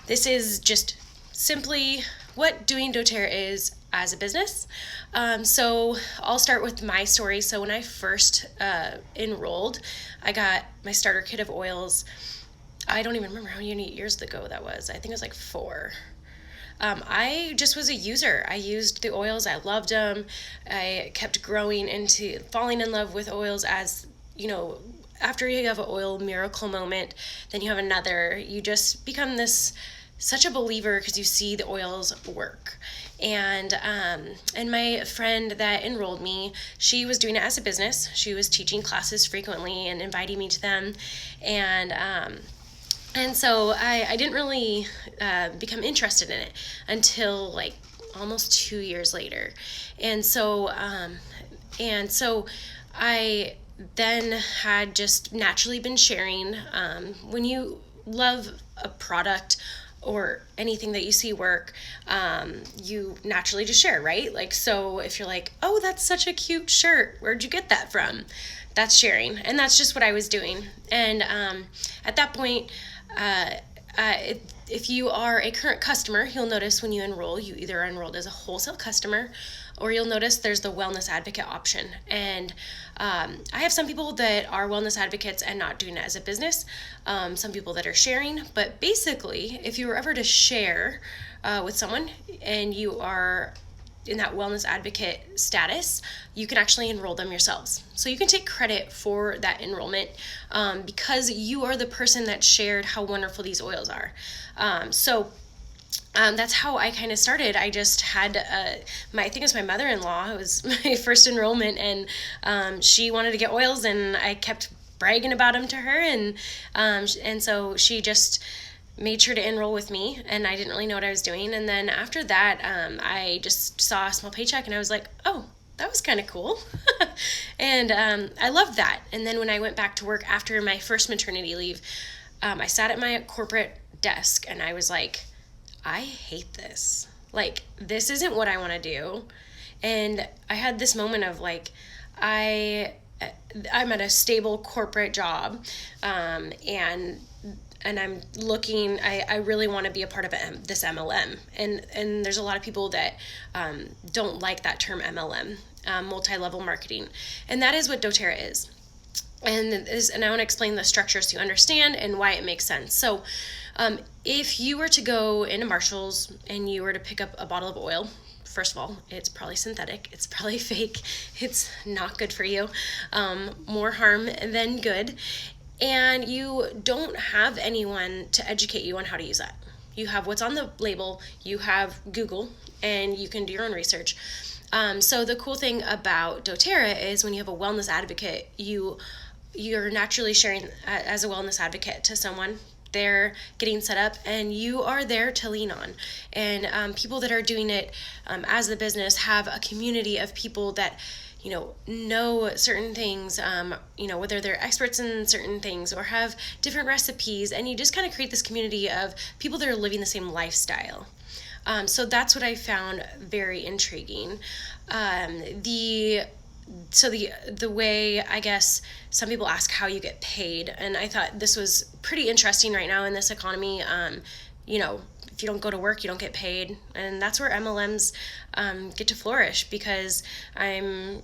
this is just simply what doing doTERRA is as a business. So I'll start with my story. So when I first enrolled, I got my starter kit of oils. I don't even remember how many years ago that was. I think it was like 4. I just was a user. I used the oils. I loved them. I kept growing into falling in love with oils as, after you have an oil miracle moment, then you have another. You just become such a believer because you see the oils work. And my friend that enrolled me, she was doing it as a business. She was teaching classes frequently and inviting me to them. And so I didn't really become interested in it until like almost 2 years later. And so I then had just naturally been sharing. When you love a product or anything that you see work, you naturally just share, right? Like, so if you're like, oh, that's such a cute shirt, where'd you get that from? That's sharing. And that's just what I was doing. And at that point, if you are a current customer, you'll notice when you enroll, you either are enrolled as a wholesale customer, or you'll notice there's the wellness advocate option. And I have some people that are wellness advocates and not doing it as a business, some people that are sharing. But basically, if you were ever to share with someone and you are in that wellness advocate status, you can actually enroll them yourselves. So you can take credit for that enrollment because you are the person that shared how wonderful these oils are. That's how I kind of started. I just had I think it was my mother-in-law. It was my first enrollment, and she wanted to get oils, and I kept bragging about them to her, and so she just made sure to enroll with me, and I didn't really know what I was doing. And then after that, I just saw a small paycheck, and I was like, oh, that was kind of cool. And I loved that. And then when I went back to work after my first maternity leave, I sat at my corporate desk, and I was like, I hate this. Like, this isn't what I want to do. And I had this moment of like, I'm at a stable corporate job, and I'm looking, I really want to be a part of this MLM. And there's a lot of people that don't like that term MLM, multi-level marketing. And that is what doTERRA is. And I want to explain the structure so you understand and why it makes sense. So if you were to go into Marshall's and you were to pick up a bottle of oil, first of all, it's probably synthetic. It's probably fake. It's not good for you. More harm than good. And you don't have anyone to educate you on how to use that. You have what's on the label, you have Google, and you can do your own research. So the cool thing about doTERRA is when you have a wellness advocate, you're naturally sharing as a wellness advocate to someone. They're getting set up, and you are there to lean on. And people that are doing it as the business have a community of people that know certain things, whether they're experts in certain things or have different recipes, and you just kind of create this community of people that are living the same lifestyle. So that's what I found very intriguing. The way, I guess, some people ask how you get paid, and I thought this was pretty interesting right now in this economy. If you don't go to work, you don't get paid, and that's where MLMs get to flourish, because I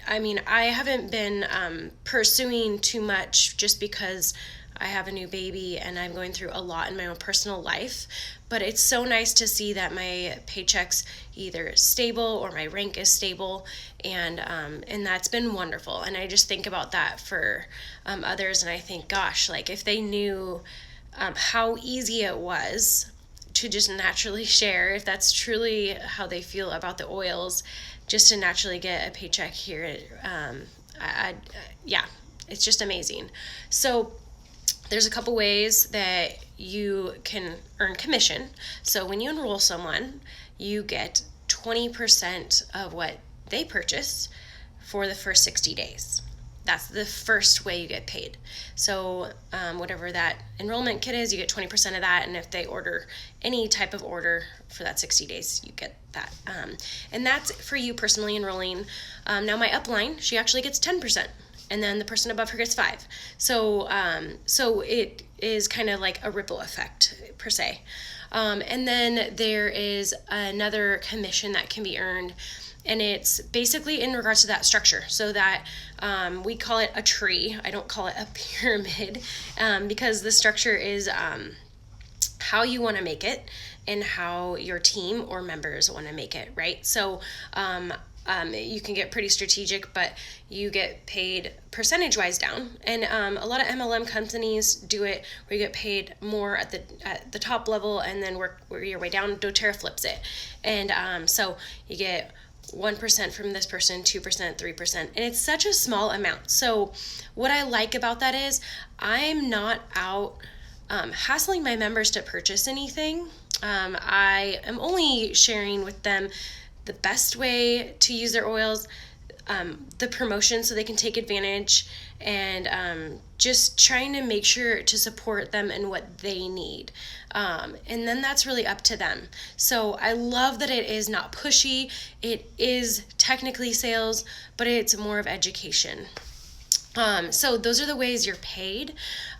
haven't been pursuing too much just because I have a new baby and I'm going through a lot in my own personal life. But it's so nice to see that my paycheck's either stable or my rank is stable, and that's been wonderful. And I just think about that for others, and I think, gosh, like if they knew how easy it was to just naturally share, if that's truly how they feel about the oils, just to naturally get a paycheck here, it's just amazing. So there's a couple ways that you can earn commission. So when you enroll someone, you get 20% of what they purchase for the first 60 days. That's the first way you get paid. So whatever that enrollment kit is, you get 20% of that. And if they order any type of order for that 60 days, you get that. And that's for you personally enrolling. Now my upline, she actually gets 10%. and then the person above her gets 5. So it is kind of like a ripple effect per se. And then there is another commission that can be earned, and it's basically in regards to that structure. So that we call it a tree. I don't call it a pyramid, because the structure is how you want to make it and how your team or members want to make it, right? So you can get pretty strategic, but you get paid percentage-wise down. And a lot of MLM companies do it where you get paid more at the top level and then work your way down. DōTERRA flips it. And so you get 1% from this person, 2%, 3%, and it's such a small amount. So what I like about that is I'm not out hassling my members to purchase anything. I am only sharing with them the best way to use their oils, the promotion so they can take advantage, and just trying to make sure to support them in what they need. And then that's really up to them. So I love that it is not pushy. It is technically sales, but it's more of education. So those are the ways you're paid.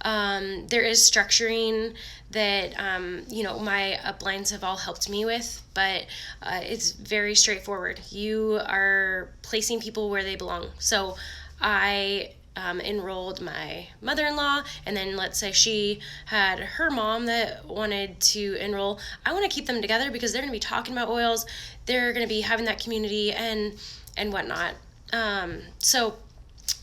There is structuring that, my uplines have all helped me with, but it's very straightforward. You are placing people where they belong. So I enrolled my mother-in-law, and then let's say she had her mom that wanted to enroll. I want to keep them together because they're going to be talking about oils. They're going to be having that community and whatnot. So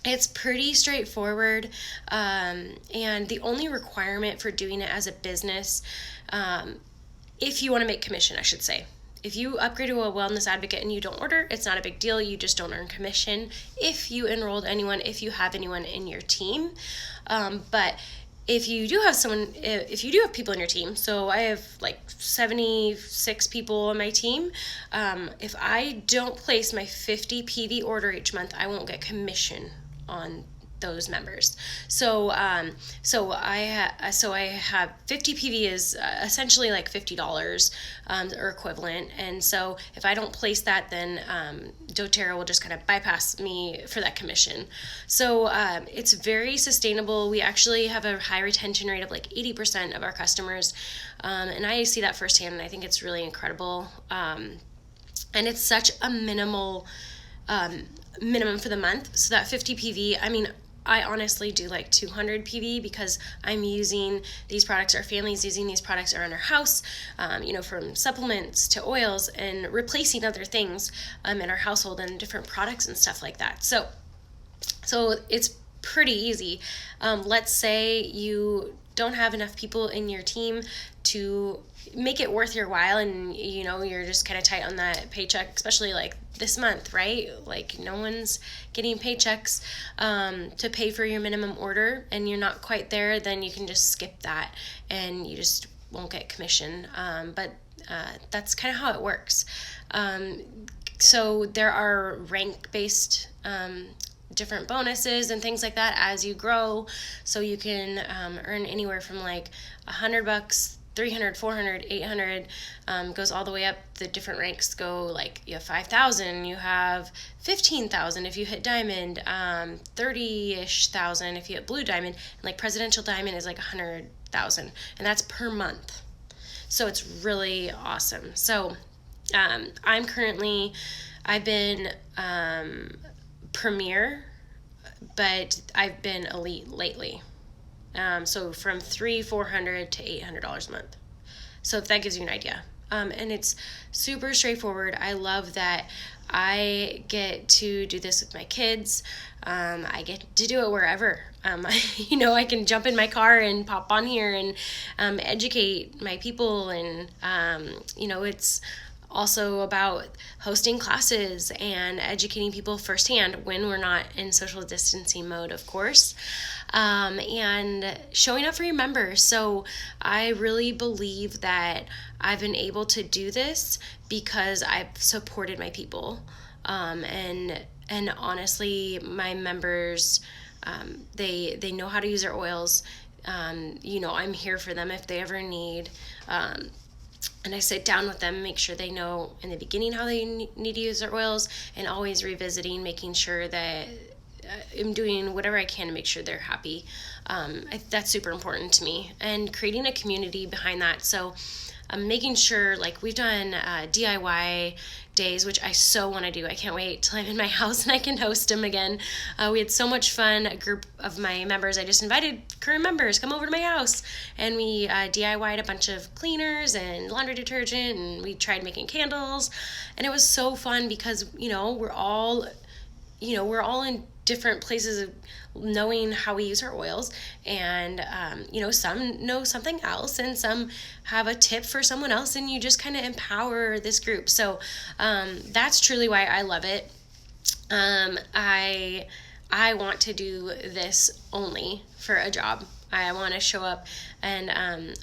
it's pretty straightforward, and the only requirement for doing it as a business, if you want to make commission, I should say. If you upgrade to a wellness advocate and you don't order, it's not a big deal. You just don't earn commission if you enrolled anyone, if you have anyone in your team. But if you do have people in your team, so I have like 76 people on my team, if I don't place my 50 PV order each month, I won't get commission on those members. So I have 50 PV is essentially like $50 or equivalent, and so if I don't place that, then DōTERRA will just kind of bypass me for that commission. So it's very sustainable. We actually have a high retention rate of like 80% of our customers, and I see that firsthand, and I think it's really incredible. And it's such a minimum for the month. So that 50 PV, I mean, I honestly do like 200 PV because I'm using these products, our family's using these products around our house, from supplements to oils, and replacing other things in our household and different products and stuff like that. So it's pretty easy. Let's say you don't have enough people in your team to make it worth your while, and you're just kind of tight on that paycheck, especially like this month, right? Like no one's getting paychecks to pay for your minimum order, and you're not quite there, then you can just skip that and you just won't get commission. But that's kind of how it works. So there are rank-based different bonuses and things like that as you grow. So you can earn anywhere from like $100, 300, 400, 800, goes all the way up. The different ranks go like you have 5,000, you have 15,000 if you hit diamond, 30-ish thousand if you hit blue diamond, and like presidential diamond is like 100,000, and that's per month. So it's really awesome. So I've been premier, but I've been elite lately. So from $300-400 to $800 a month. So if that gives you an idea. And it's super straightforward. I love that I get to do this with my kids. I get to do it wherever. I can jump in my car and pop on here and educate my people. And, it's also about hosting classes and educating people firsthand when we're not in social distancing mode, of course, and showing up for your members. So I really believe that I've been able to do this because I've supported my people, and honestly, my members, they know how to use their oils. I'm here for them if they ever need. And I sit down with them, make sure they know in the beginning how they need to use their oils, and always revisiting, making sure that am doing whatever I can to make sure they're happy. That's super important to me, and creating a community behind that. So making sure, like, we've done DIY days, which I so want to do. I can't wait till I'm in my house and I can host them again. We had so much fun. A group of my members, I just invited current members, come over to my house, and we DIY'd a bunch of cleaners and laundry detergent, and we tried making candles, and it was so fun because, we're all in different places of knowing how we use our oils, and some know something else, and some have a tip for someone else, and you just kind of empower this group. So that's truly why I love it. I want to do this only for a job. I want to show up, and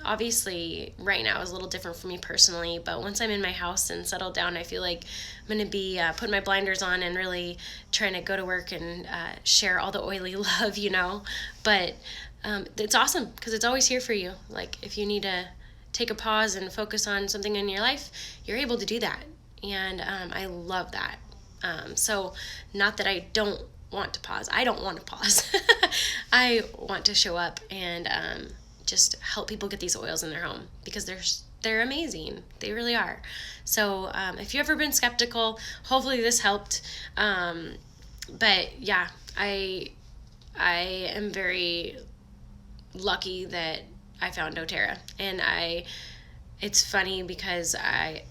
obviously right now is a little different for me personally, but once I'm in my house and settled down, I feel like I'm going to be putting my blinders on and really trying to go to work and share all the oily love, but it's awesome because it's always here for you. Like, if you need to take a pause and focus on something in your life, you're able to do that, and I love that. So not that I don't want to pause. I don't want to pause. I want to show up and just help people get these oils in their home because they're amazing. They really are. So if you've ever been skeptical, hopefully this helped. But yeah, I am very lucky that I found doTERRA, and it's funny because I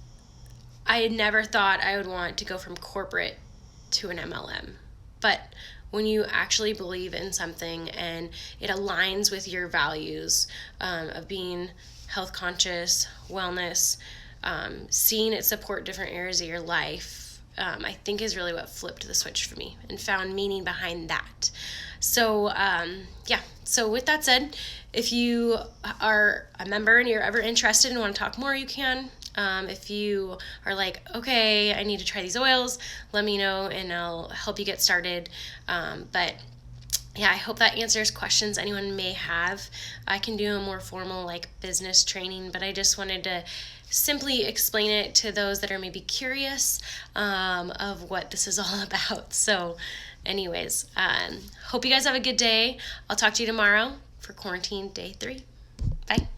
had never thought I would want to go from corporate to an MLM. But when you actually believe in something and it aligns with your values of being health conscious, wellness, seeing it support different areas of your life, I think is really what flipped the switch for me and found meaning behind that. So, So with that said, if you are a member and you're ever interested and want to talk more, you can. If you are like, okay, I need to try these oils, let me know and I'll help you get started. But yeah, I hope that answers questions anyone may have. I can do a more formal business training, but I just wanted to simply explain it to those that are maybe curious of what this is all about. So anyways, hope you guys have a good day. I'll talk to you tomorrow for quarantine day 3. Bye.